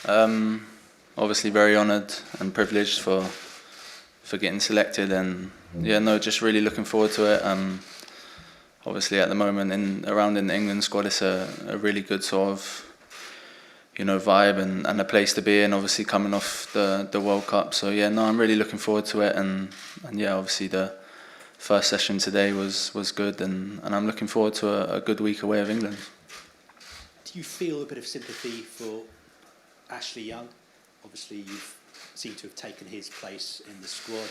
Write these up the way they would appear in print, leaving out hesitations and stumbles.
Um, Obviously very honoured and privileged for getting selected, and yeah, no, just really looking forward to it. Obviously at the moment around in the England squad, it's a really good sort of vibe and a place to be in. Obviously coming off the World Cup, so yeah, no, I'm really looking forward to it, and yeah, obviously the first session today was good, and I'm looking forward to a good week away of England. Do you feel a bit of sympathy for Ashley Young? Obviously, you've seemed to have taken his place in the squad.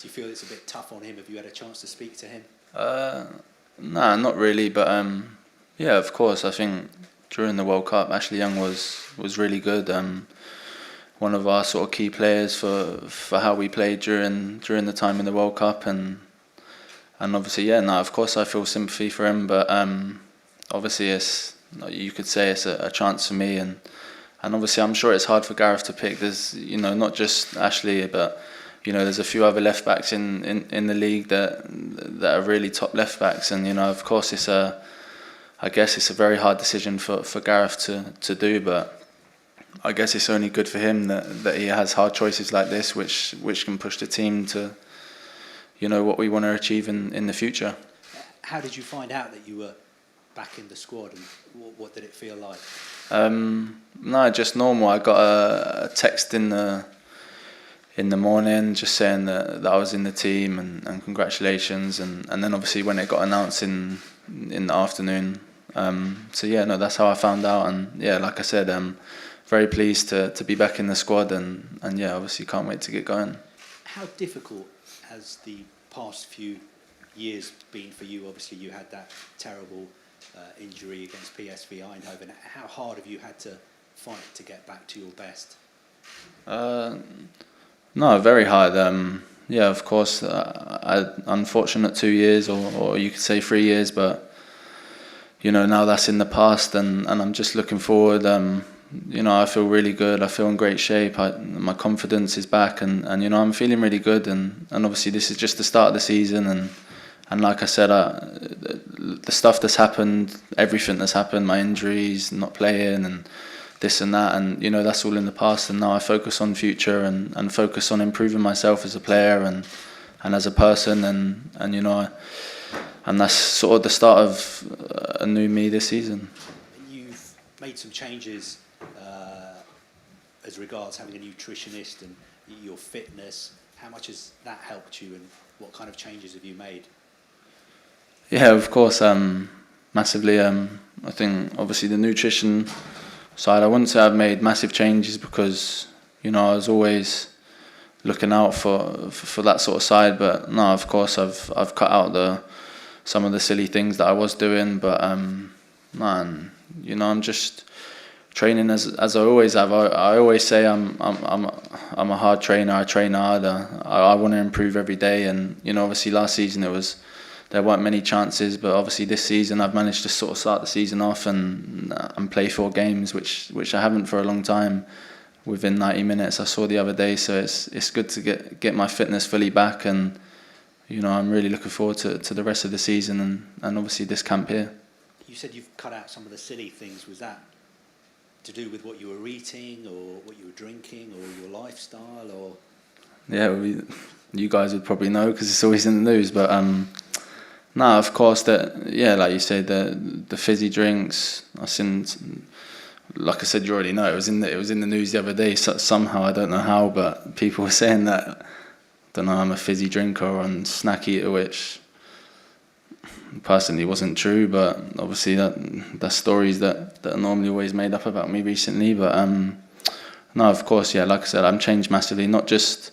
Do you feel it's a bit tough on him? Have you had a chance to speak to him? No, not really, but yeah, of course. I think during the World Cup, Ashley Young was really good. One of our sort of key players for how we played during the time in the World Cup, and obviously, yeah, no, of course I feel sympathy for him, but obviously you could say it's a chance for me, and obviously I'm sure it's hard for Gareth to pick. There's not just Ashley, but there's a few other left backs in the league that are really top left backs, and of course I guess it's a very hard decision for Gareth to do, but I guess it's only good for him that he has hard choices like this, which can push the team to what we want to achieve in the future. How did you find out that you were back in the squad, and what did it feel like? No, just normal. I got a text in the morning just saying that I was in the team, and congratulations, and then obviously when it got announced in the afternoon. So yeah, no, that's how I found out, and yeah, like I said, I'm very pleased to be back in the squad, and yeah, obviously can't wait to get going. How difficult has the past few years been for you? Obviously you had that terrible injury against PSV Eindhoven. How hard have you had to fight to get back to your best? No, very hard. Yeah, of course, I had unfortunate 2 years, or you could say 3 years, but now that's in the past, and I'm just looking forward. I feel really good. I feel in great shape. My confidence is back, and I'm feeling really good, and obviously this is just the start of the season, and like I said, the stuff that's happened, everything that's happened, my injuries, not playing, and this and that, and that's all in the past, and now I focus on future, and focus on improving myself as a player and as a person, and that's sort of the start of a new me this season. You've made some changes as regards having a nutritionist and your fitness. How much has that helped you, and what kind of changes have you made? Yeah, of course, massively. I think obviously the nutrition side, I wouldn't say I've made massive changes, because I was always looking out for that sort of side. But no, of course I've cut out some of the silly things that I was doing. But man, I'm just training as I always have. I always say I'm a hard trainer. I train hard. I want to improve every day. And obviously last season there weren't many chances, but obviously this season I've managed to sort of start the season off and play 4 games, which I haven't for a long time, within 90 minutes. I saw the other day, so it's good to get my fitness fully back, and I'm really looking forward to the rest of the season and obviously this camp here. You said you've cut out some of the silly things. Was that to do with what you were eating, or what you were drinking, or your lifestyle, or? Yeah, you guys would probably know because it's always in the news, but no, of course, like you said, the fizzy drinks. Like I said, you already know, it was in the news the other day. So somehow, I don't know how, but people were saying that, I don't know, I'm a fizzy drinker and snack eater, which personally wasn't true. But obviously that's stories that are normally always made up about me recently. But no, of course, yeah, like I said, I'm changed massively, not just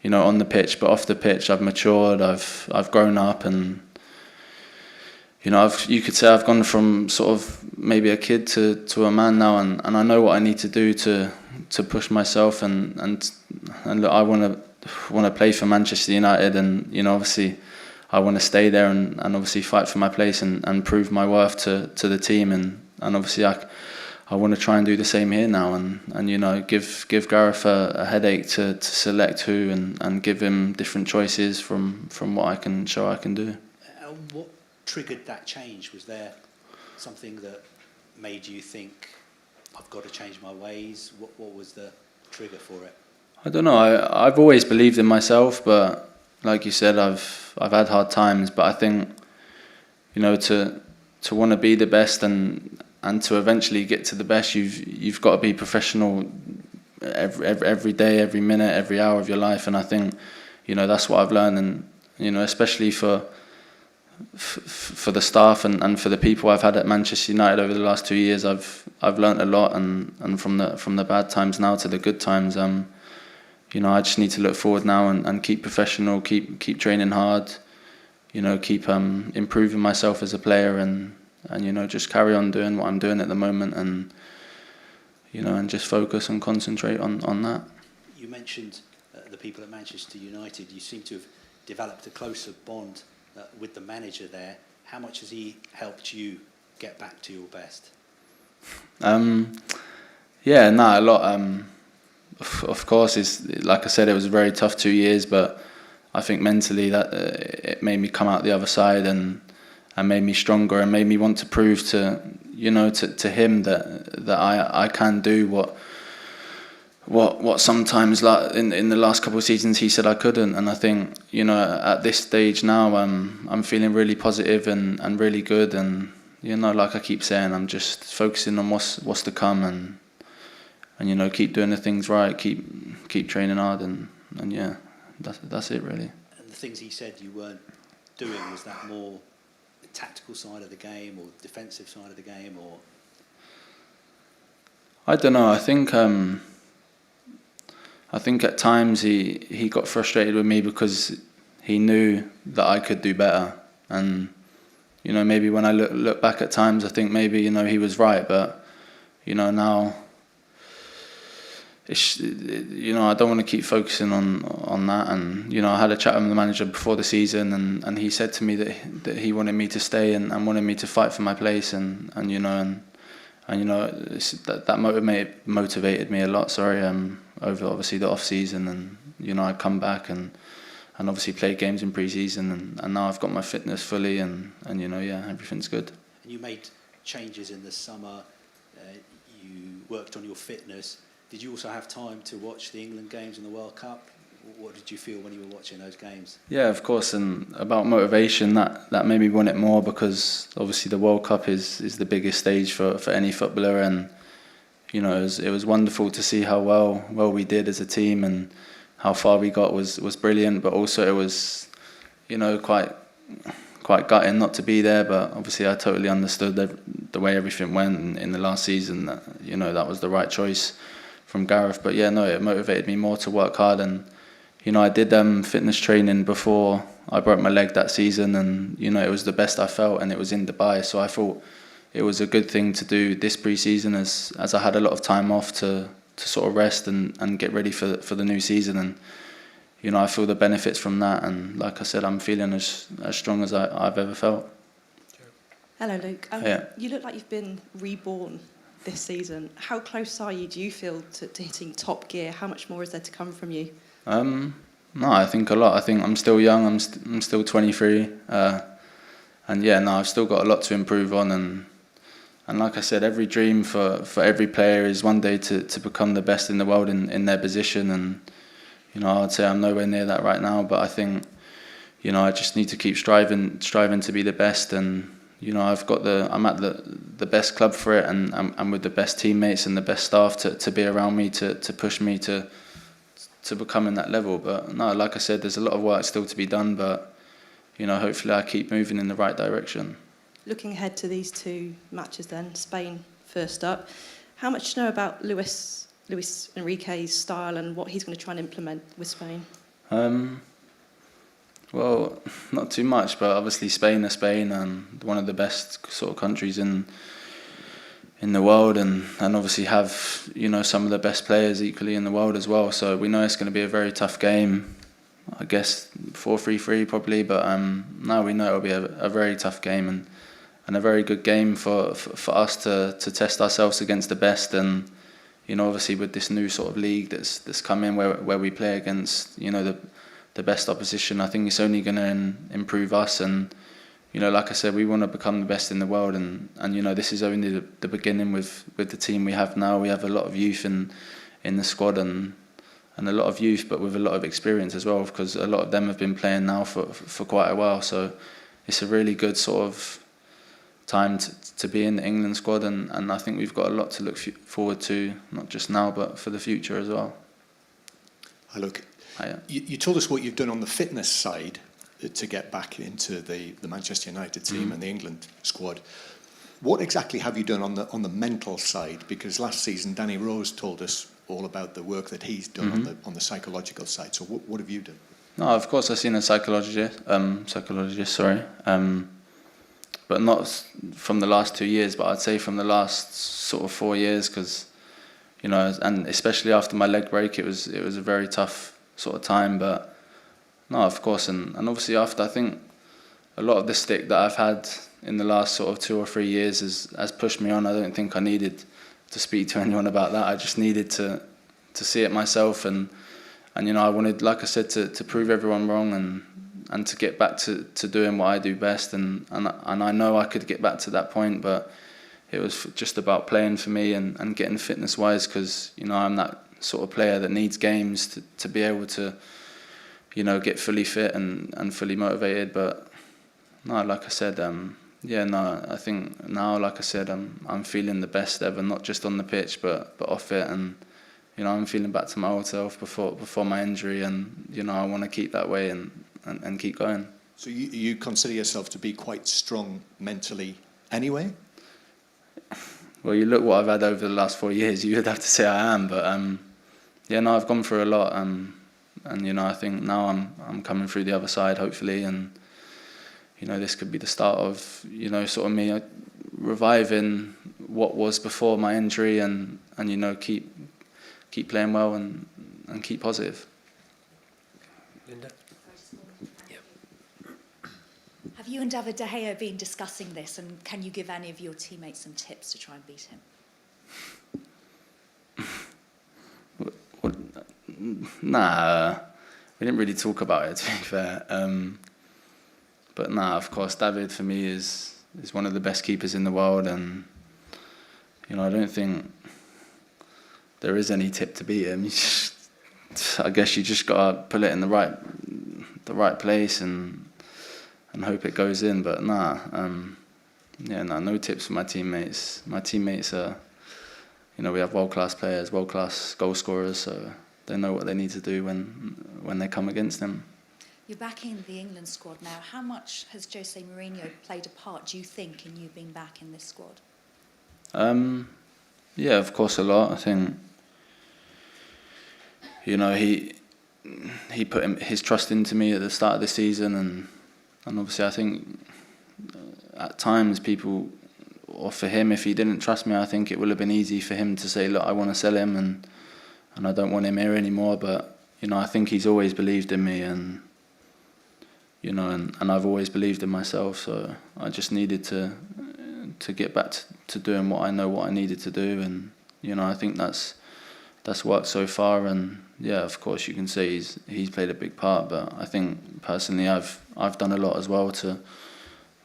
on the pitch, but off the pitch. I've matured. I've grown up, and you could say I've gone from sort of maybe a kid to a man now, and I know what I need to do to push myself, and look, I want to play for Manchester United, and obviously I want to stay there and obviously fight for my place and prove my worth to the team, and obviously I want to try and do the same here now, and give Gareth a headache to select who, and give him different choices from what I can show I can do. What triggered that change? Was there something that made you think, I've got to change my ways? What was the trigger for it? I don't know. I've always believed in myself, but like you said, I've had hard times. But I think, you know, to want to be the best and to eventually get to the best, you've got to be professional every day, every minute, every hour of your life. And I think, you know, that's what I've learned. And you know, especially for the staff and for the people I've had at Manchester United over the last 2 years, I've learnt a lot. And from the bad times now to the good times, you know, I just need to look forward now and keep professional, keep training hard, you know, keep improving myself as a player, and you know, just carry on doing what I'm doing at the moment, and you know, and just focus and concentrate on that. You mentioned the people at Manchester United. You seem to have developed a closer bond with the manager there. How much has he helped you get back to your best? Yeah, no, a lot. Of course, it's like I said, it was a very tough 2 years, but I think mentally that it made me come out the other side and made me stronger and made me want to prove to, you know, to him that I can do what sometimes, like in the last couple of seasons, he said I couldn't. And I think, you know, at this stage now, I'm feeling really positive and really good. And you know, like I keep saying, I'm just focusing on what's to come, and you know, keep doing the things right, keep training hard, and yeah, that's it really. And the things he said you weren't doing, was that more the tactical side of the game or defensive side of the game, or? I don't know. I think at times he got frustrated with me because he knew that I could do better, and you know, maybe when I look back at times, I think maybe, you know, he was right, but you know, now you know, I don't want to keep focusing on that. And you know, I had a chat with the manager before the season, and he said to me that he wanted me to stay and wanted me to fight for my place, and you know, and you know, that motivated me a lot. Sorry, over obviously the off season, and you know, I come back and obviously play games in pre-season, and now I've got my fitness fully, and you know, yeah, everything's good. And you made changes in the summer. You worked on your fitness. Did you also have time to watch the England games and the World Cup? What did you feel when you were watching those games? Yeah, of course. And about motivation, that made me want it more, because obviously the World Cup is the biggest stage for any footballer, and you know, it was wonderful to see how well we did as a team, and how far we got was brilliant. But also it was, you know, quite gutting not to be there. But obviously I totally understood the way everything went in the last season. That, you know, that was the right choice from Gareth. But yeah, no, it motivated me more to work hard. And you know, I did fitness training before I broke my leg that season, and you know, it was the best I felt, and it was in Dubai. So I thought it was a good thing to do this pre-season, as I had a lot of time off to sort of rest and get ready for the new season. And you know, I feel the benefits from that, and like I said, I'm feeling as strong as I've ever felt. Hello, Luke. Yeah. You look like you've been reborn this season. How close are you, do you feel, to hitting top gear? How much more is there to come from you? No, I think a lot. I think I'm still young. I'm still 23, and yeah, no, I've still got a lot to improve on. And like I said, every dream for every player is one day to become the best in the world in their position. And you know, I'd say I'm nowhere near that right now, but I think, you know, I just need to keep striving to be the best. And you know, I'm at the best club for it, and I'm with the best teammates and the best staff to be around me to push me to becoming that level. But no, like I said, there's a lot of work still to be done, but you know, hopefully I keep moving in the right direction. Looking ahead to these two matches then, Spain first up, how much do you know about Luis Enrique's style and what he's going to try and implement with Spain? Well, not too much, but obviously Spain are Spain, and one of the best sort of countries in the world, and obviously have, you know, some of the best players equally in the world as well. So we know it's going to be a very tough game. I guess 4-3-3 probably, but no, we know it'll be a very tough game, and a very good game for us to test ourselves against the best. And you know, obviously with this new sort of league that's come in where we play against, you know, the best opposition, I think it's only going to improve us. And you know, like I said, we want to become the best in the world, and you know, this is only the beginning with the team we have now. We have a lot of youth in the squad, and a lot of youth, but with a lot of experience as well, because a lot of them have been playing now for quite a while. So it's a really good sort of time to be in the England squad, and I think we've got a lot to look forward to, not just now, but for the future as well. Hi, look, Hiya. you told us what you've done on the fitness side to get back into the Manchester United team and the England squad. What exactly have you done on the mental side? Because last season Danny Rose told us all about the work that he's done on the psychological side. So what have you done? No, of course I've seen a psychologist, but not from the last 2 years, but I'd say from the last sort of 4 years, because, you know, and especially after my leg break, it was a very tough sort of time. But no, of course, and obviously after, I think a lot of the stick that I've had in the last sort of 2 or 3 years has pushed me on. I don't think I needed to speak to anyone about that. I just needed to see it myself, and you know, I wanted, like I said, to prove everyone wrong, and to get back to doing what I do best, and I know I could get back to that point, but it was just about playing for me and getting fitness wise, because, you know, I'm that sort of player that needs games to be able to, you know, get fully fit and fully motivated. But no, like I said, I think now, like I said, I'm feeling the best ever, not just on the pitch but off it, and you know, I'm feeling back to my old self before my injury, and you know, I want to keep that way and keep going. So you consider yourself to be quite strong mentally anyway? Well, you look what I've had over the last 4 years, you would have to say I am, but I've gone through a lot, and you know, I think now I'm coming through the other side, hopefully, and you know, this could be the start of, you know, sort of me reviving what was before my injury, and you know, keep playing well and keep positive. Linda? Have you and David De Gea been discussing this, and can you give any of your teammates some tips to try and beat him? Nah, we didn't really talk about it, to be fair. But nah, of course, David for me is one of the best keepers in the world, and you know, I don't think there is any tip to beat him. I guess you just gotta put it in the right place and hope it goes in. But no tips for my teammates. My teammates are, you know, we have world-class players, world-class goal scorers, so they know what they need to do when they come against them. You're back in the England squad now. How much has Jose Mourinho played a part, do you think, in you being back in this squad? Yeah, of course, a lot. I think, you know, he put his trust into me at the start of the season, and obviously I think at times people, or for him, if he didn't trust me, I think it would have been easy for him to say, look, I want to sell him, and I don't want him here anymore. But you know, I think he's always believed in me, and you know, and I've always believed in myself. So I just needed to get back to doing what I needed to do, and you know, I think that's worked so far. And yeah, of course you can say he's played a big part, but I think personally I've done a lot as well to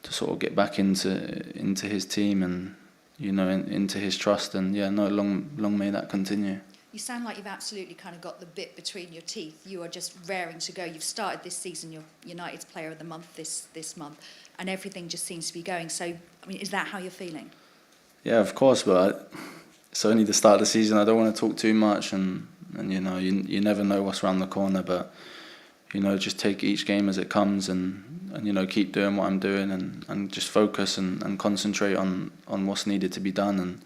sort of get back into his team, and you know, into his trust, and yeah, no, long may that continue. You sound like you've absolutely kind of got the bit between your teeth. You are just raring to go. You've started this season, you're United's Player of the Month this month, and everything just seems to be going. So, I mean, is that how you're feeling? Yeah, of course, but it's only the start of the season. I don't want to talk too much, and you know, you never know what's around the corner, but you know, just take each game as it comes, and you know, keep doing what I'm doing, and just focus and concentrate on what's needed to be done,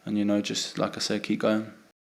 and you know, just like I said, keep going.